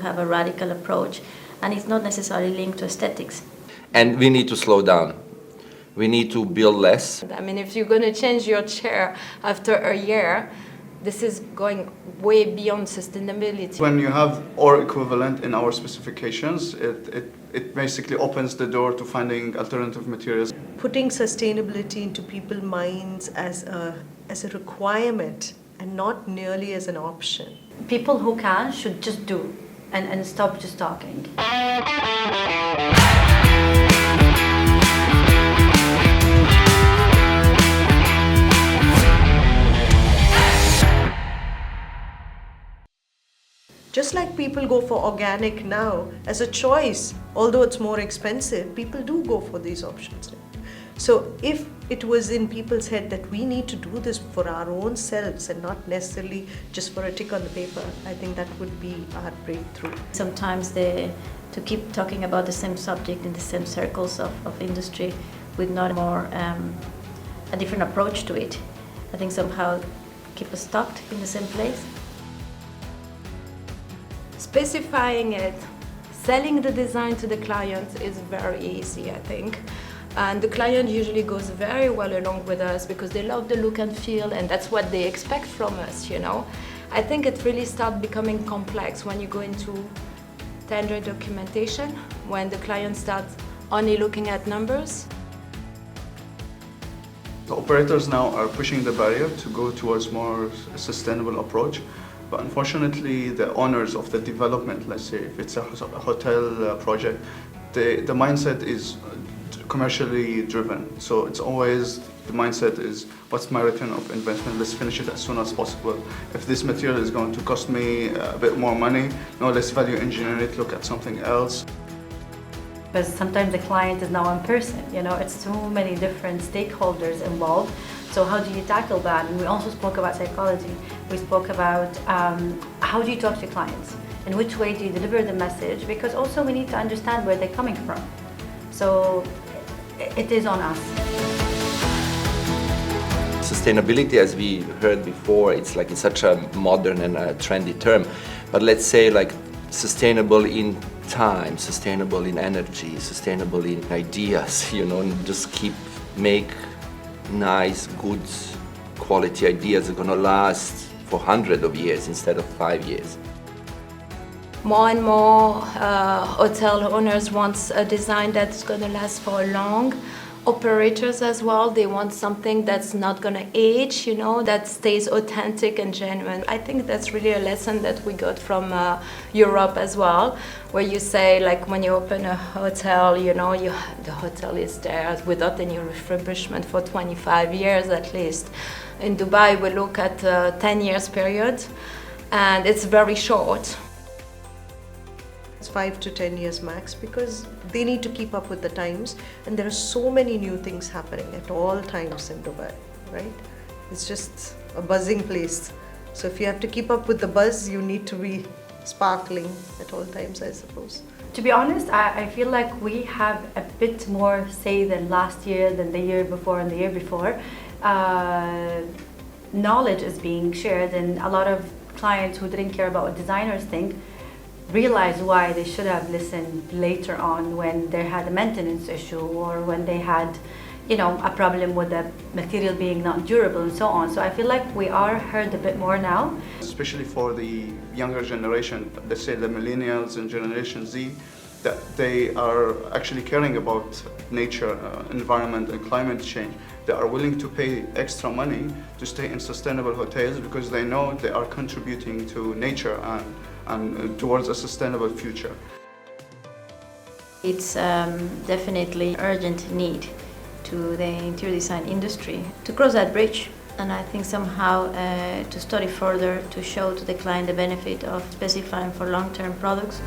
have a radical approach, and it's not necessarily linked to aesthetics. And we need to slow down. We need to build less. I mean, if you're going to change your chair after a year, this is going way beyond sustainability. When you have or equivalent in our specifications, it basically opens the door to finding alternative materials. Putting sustainability into people's minds as a requirement and not merely as an option. People who can should just do and stop just talking. Just like people go for organic now as a choice, although it's more expensive, people do go for these options. So if it was in people's head that we need to do this for our own selves and not necessarily just for a tick on the paper, I think that would be our breakthrough. Sometimes to keep talking about the same subject in the same circles of industry with not more a different approach to it, I think somehow keep us stuck in the same place. Specifying it, selling the design to the client is very easy, I think. And the client usually goes very well along with us because they love the look and feel, and that's what they expect from us, you know. I think it really starts becoming complex when you go into tender documentation, when the client starts only looking at numbers. The operators now are pushing the barrier to go towards more sustainable approach. But unfortunately, the owners of the development, let's say if it's a hotel project, the mindset is commercially driven. So it's always, the mindset is, what's my return of investment? Let's finish it as soon as possible. If this material is going to cost me a bit more money, no, let's value engineer it, look at something else. Because sometimes the client is now one person, you know, it's so many different stakeholders involved. So how do you tackle that? And we also spoke about psychology. We spoke about how do you talk to clients? In which way do you deliver the message? Because also we need to understand where they're coming from. So it is on us. Sustainability, as we heard before, it's such a modern and a trendy term. But let's say sustainable in time, sustainable in energy, sustainable in ideas, you know, and just make nice, good, quality ideas that are going to last for hundreds of years instead of 5 years. More and more hotel owners want a design that's going to last for long. Operators as well, they want something that's not going to age, you know, that stays authentic and genuine. I think that's really a lesson that we got from Europe as well, where you say, when you open a hotel, you know, the hotel is there without any refurbishment for 25 years at least. In Dubai, we look at a 10 years period, and it's very short. 5 to 10 years max, because they need to keep up with the times, and there are so many new things happening at all times in Dubai, right? It's just a buzzing place. So if you have to keep up with the buzz, you need to be sparkling at all times, I suppose. To be honest, I feel like we have a bit more say than last year, than the year before and the year before. Knowledge is being shared, and a lot of clients who didn't care about what designers think realize why they should have listened later on when they had a maintenance issue or when they had, you know, a problem with the material being not durable and so on. So I feel like we are heard a bit more now. Especially for the younger generation, let's say the millennials and Generation Z, that they are actually caring about nature, environment and climate change. They are willing to pay extra money to stay in sustainable hotels because they know they are contributing to nature and towards a sustainable future. It's definitely urgent need to the interior design industry to cross that bridge, and I think somehow to study further to show to the client the benefit of specifying for long-term products.